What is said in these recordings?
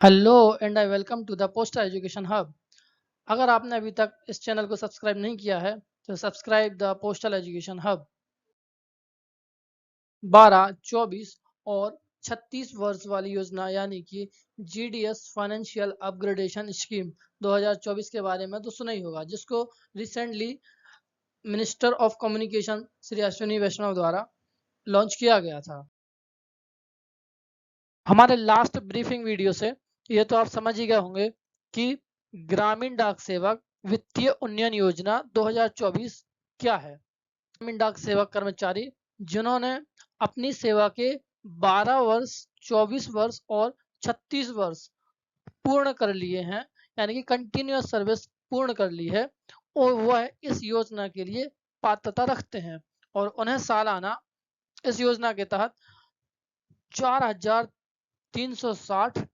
Hello and I welcome to the poster education hub. अगर आपने अभी तक इस चैनल को सब्सक्राइब नहीं किया है तो subscribe the postal education hub. 12, 24 और 36 वर्ष वाली योजना यानी कि जीडीएस फाइनेंशियल अपग्रेडेशन स्कीम 2024 के बारे में तो सुना ही होगा, जिसको recently minister of communication Shri Ashwini Vaishnaw द्वारा लॉन्च किया गया था। हमारे लास्ट ब्रीफिंग वीडियो से ये तो आप समझ ही गए होंगे कि ग्रामीण डाक सेवक वित्तीय उन्नयन योजना 2024 क्या है। ग्रामीण डाक सेवक कर्मचारी जिन्होंने अपनी सेवा के 12 वर्ष, 24 वर्ष और 36 वर्ष पूर्ण कर लिए हैं, यानी कि कंटिन्यूअस सर्विस पूर्ण कर ली है, और वह इस योजना के लिए पात्रता रखते हैं और उन्हें सालाना इस योजना के तहत 4,360,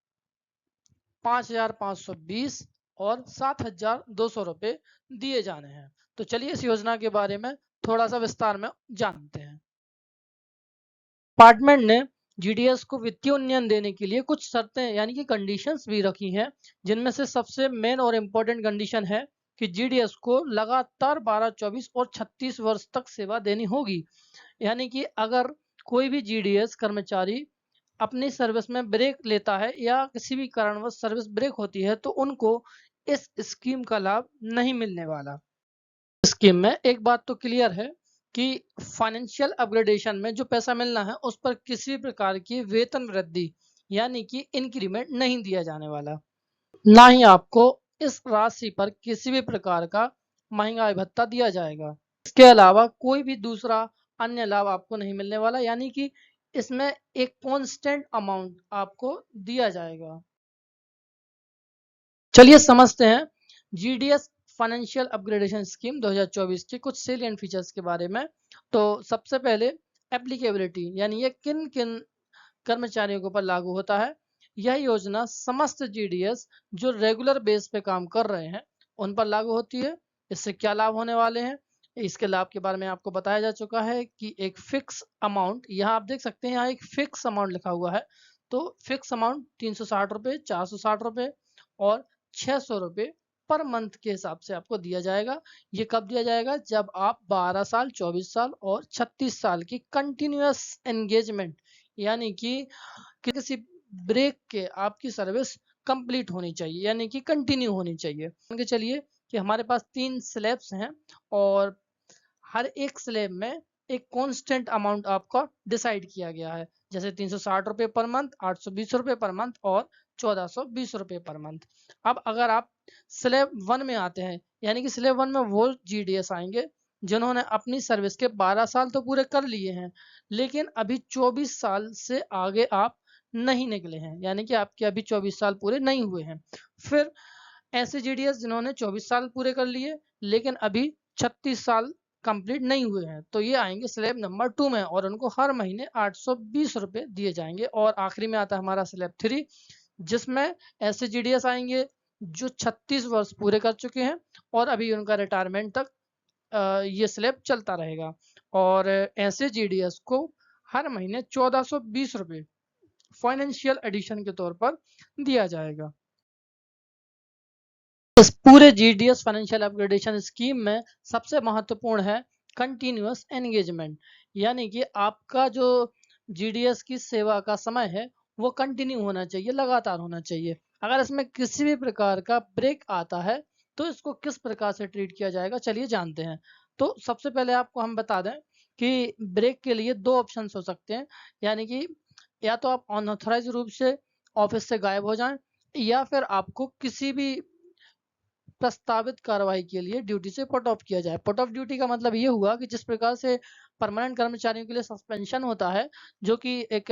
5,520 और 7,200 रुपए दिए जाने हैं। तो चलिए इस योजना के बारे में थोड़ा सा विस्तार में जानते हैं। डिपार्टमेंट ने जीडीएस को वित्तीय उन्नयन देने के लिए कुछ शर्तें यानी कि कंडीशंस भी रखी हैं, जिनमें से सबसे मेन और इम्पोर्टेंट कंडीशन है कि जीडीएस को लगातार 12, 24 और 36 वर्ष तक सेवा देनी होगी। यानी कि अगर कोई भी जीडीएस कर्मचारी अपनी सर्विस में ब्रेक लेता है या किसी भी कारणवश सर्विस ब्रेक होती है तो उनको इस स्कीम का लाभ नहीं मिलने वाला। स्कीम में एक बात तो क्लियर है कि फाइनेंशियल अपग्रेडेशन में जो पैसा मिलना है उस पर किसी प्रकार की वेतन वृद्धि यानी कि इंक्रीमेंट नहीं दिया जाने वाला। ना ही आपको इस राशि पर किसी भी प्रकार का महंगाई भत्ता दिया जाएगा। इसके अलावा कोई भी दूसरा अन्य लाभ आपको नहीं मिलने वाला, यानी कि इसमें एक कांस्टेंट अमाउंट आपको दिया जाएगा। चलिए समझते हैं जीडीएस फाइनेंशियल अपग्रेडेशन स्कीम 2024 के कुछ सेलिएंट फीचर्स के बारे में। तो सबसे पहले एप्लीकेबिलिटी, यानी ये किन किन कर्मचारियों के ऊपर लागू होता है। यह योजना समस्त जीडीएस जो रेगुलर बेस पे काम कर रहे हैं उन पर लागू होती है। इससे क्या लाभ होने वाले हैं, इसके लाभ के बारे में आपको बताया जा चुका है कि एक फिक्स अमाउंट, यहाँ आप देख सकते हैं यहाँ एक फिक्स अमाउंट लिखा हुआ है। तो फिक्स अमाउंट 360 रुपये, 460 रुपये और 600 रुपये पर मंथ के हिसाब से आपको दिया जाएगा। ये कब दिया जाएगा, जब आप 12 साल, 24 साल और 36 साल की कंटिन्यूअस एंगेजमेंट यानी कि किसी ब्रेक के आपकी सर्विस कंप्लीट होनी चाहिए, यानी कि कंटिन्यू होनी चाहिए। मान के चलिए कि हमारे पास 3 स्लैब्स हैं और हर एक स्लैब में एक कांस्टेंट अमाउंट आपका डिसाइड किया गया है, जैसे 360 रुपये पर मंथ, 820 रुपये पर मंथ और 1420 रुपये पर मंथ। अब अगर आप स्लैब 1 में आते हैं, यानी कि स्लैब 1 में वो जीडीएस आएंगे जिन्होंने अपनी सर्विस के 12 साल तो पूरे कर लिए हैं, लेकिन अभी 24 साल से आगे आप नहीं निकले हैं, यानी कि आपके अभी 24 साल पूरे नहीं हुए हैं। फिर ऐसे जीडीएस जिन्होंने 24 साल पूरे कर लिए लेकिन अभी 36 साल कंप्लीट नहीं हुए हैं, तो ये आएंगे स्लैब नंबर 2 में और उनको हर महीने 820 रुपये दिए जाएंगे। और आखिरी में आता है हमारा स्लैब 3, जिसमें ऐसे जीडीएस आएंगे जो 36 वर्ष पूरे कर चुके हैं और अभी उनका रिटायरमेंट तक ये स्लैब चलता रहेगा। और ऐसे जीडीएस को हर महीने 1420 रुपये फाइनेंशियल एडिशन के तौर पर दिया जाएगा। इस पूरे जीडीएस फाइनेंशियल अपग्रेडेशन स्कीम में सबसे महत्वपूर्ण है कंटिन्यूअस एंगेजमेंट, यानी कि आपका जो जीडीएस की सेवा का समय है वो कंटिन्यू होना चाहिए, लगातार होना चाहिए। अगर इसमें किसी भी प्रकार का ब्रेक आता है तो इसको किस प्रकार से ट्रीट किया जाएगा, चलिए जानते हैं। तो सबसे पहले आपको हम बता दें कि ब्रेक के लिए 2 ऑप्शन हो सकते हैं, यानी कि या तो आप अनऑथराइज रूप से ऑफिस से गायब हो जाएं या फिर आपको किसी भी प्रस्तावित कार्रवाई के लिए ड्यूटी से पुट ऑफ किया जाए। पुट ऑफ ड्यूटी का मतलब ये हुआ कि जिस प्रकार से परमानेंट कर्मचारियों के लिए सस्पेंशन होता है जो कि एक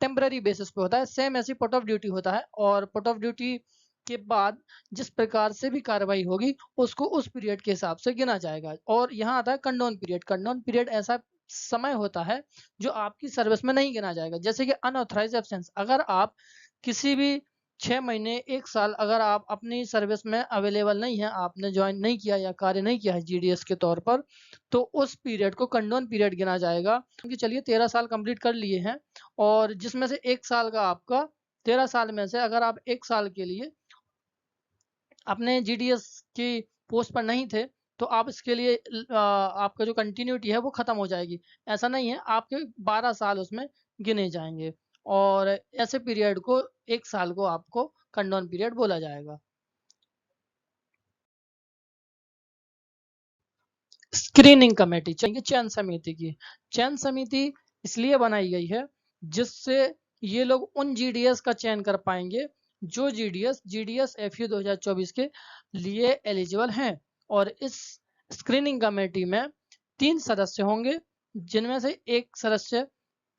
टेम्पररी बेसिस पे होता है, सेम ऐसी पुट ऑफ ड्यूटी होता है। और पुट ऑफ ड्यूटी के बाद जिस प्रकार से भी कार्रवाई होगी उसको उस पीरियड के हिसाब से गिना जाएगा। और यहाँ आता है कंडोन पीरियड। कंडोन पीरियड ऐसा समय होता है जो आपकी सर्विस में नहीं गिना जाएगा, जैसे कि अनऑथराइज एब्सेंस। अगर आप किसी भी 6 महीने, 1 साल अगर आप अपनी सर्विस में अवेलेबल नहीं है, आपने ज्वाइन नहीं किया या कार्य नहीं किया है जीडीएस के तौर पर, तो उस पीरियड को कंडोन पीरियड गिना जाएगा। क्योंकि चलिए 13 साल कंप्लीट कर लिए हैं और जिसमें से 1 साल का आपका 13 साल में से अगर आप 1 साल के लिए अपने जीडीएस की पोस्ट पर नहीं थे, तो आप इसके लिए आपका जो कंटिन्यूटी है वो खत्म हो जाएगी। ऐसा नहीं है, आपके 12 साल उसमें गिने जाएँगे और ऐसे पीरियड को 1 साल को आपको कट डाउन पीरियड बोला जाएगा। स्क्रीनिंग कमेटी चाहिए चयन समिति की। चयन समिति इसलिए बनाई गई है जिससे ये लोग उन जीडीएस का चयन कर पाएंगे जो जीडीएस एफयू 2024 के लिए एलिजिबल हैं। और इस स्क्रीनिंग कमेटी में 3 सदस्य होंगे, जिनमें से एक सदस्य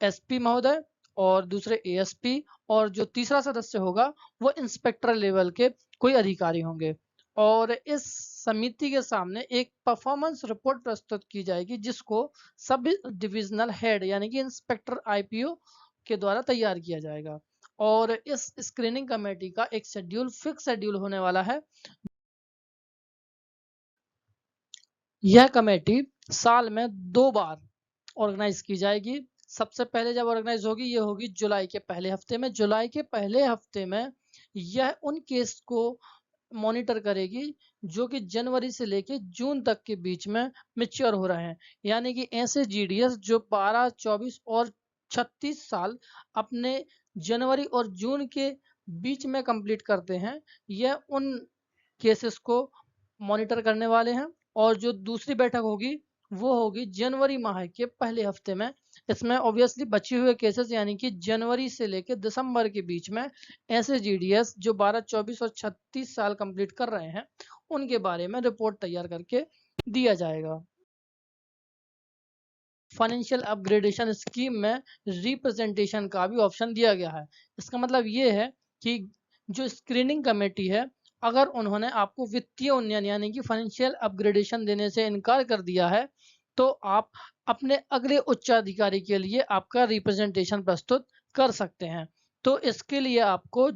एसपी महोदय और दूसरे एएसपी, और जो तीसरा सदस्य होगा वो इंस्पेक्टर लेवल के कोई अधिकारी होंगे। और इस समिति के सामने एक परफॉर्मेंस रिपोर्ट प्रस्तुत की जाएगी जिसको सब डिविजनल हेड यानी कि इंस्पेक्टर आईपीओ के द्वारा तैयार किया जाएगा। और इस स्क्रीनिंग कमेटी का एक शेड्यूल फिक्स शेड्यूल होने वाला है। यह कमेटी साल में 2 बार ऑर्गेनाइज की जाएगी। सबसे पहले जब ऑर्गेनाइज होगी ये होगी जुलाई के पहले हफ्ते में। जुलाई के पहले हफ्ते में यह उन केस को मॉनिटर करेगी जो कि जनवरी से लेके जून तक के बीच में मैच्योर हो रहे हैं। यानी कि ऐसे जीडीएस जो 12, 24 और 36 साल अपने जनवरी और जून के बीच में कंप्लीट करते हैं, यह उन केसेस को मॉनिटर करने वाले हैं। और जो दूसरी बैठक होगी वो होगी जनवरी माह के पहले हफ्ते में। इसमें ऑब्वियसली बचे हुए केसेस यानी कि जनवरी से लेकर दिसंबर के बीच में ऐसे जीडीएस जो 12, 24 और 36 साल कंप्लीट कर रहे हैं उनके बारे में रिपोर्ट तैयार करके दिया जाएगा। फाइनेंशियल अपग्रेडेशन स्कीम में रिप्रेजेंटेशन का भी ऑप्शन दिया गया है। इसका मतलब ये है कि जो स्क्रीनिंग कमेटी है, अगर उन्होंने आपको वित्तीय उन्नयन यानी कि फाइनेंशियल अपग्रेडेशन देने से इनकार कर दिया है, तो आप अपने अगले उच्चाधिकारी के लिए आपका रिप्रेजेंटेशन प्रस्तुत कर सकते हैं। तो इसके लिए आपको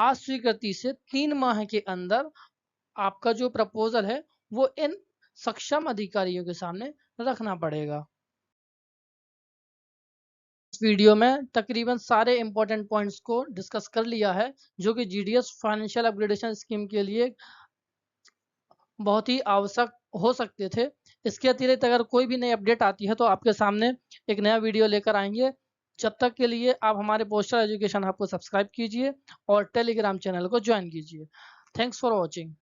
अस्वीकृति से 3 माह के अंदर आपका जो प्रपोजल है वो इन सक्षम अधिकारियों के सामने रखना पड़ेगा। वीडियो में तकरीबन सारे इंपॉर्टेंट पॉइंट्स को डिस्कस कर लिया है जो कि जीडीएस फाइनेंशियल अपग्रेडेशन स्कीम के लिए बहुत ही आवश्यक हो सकते थे। इसके अतिरिक्त अगर कोई भी नई अपडेट आती है तो आपके सामने एक नया वीडियो लेकर आएंगे। जब तक के लिए आप हमारे पोस्टर एजुकेशन हब को सब्सक्राइब कीजिए और टेलीग्राम चैनल को ज्वाइन कीजिए। Thanks for watching.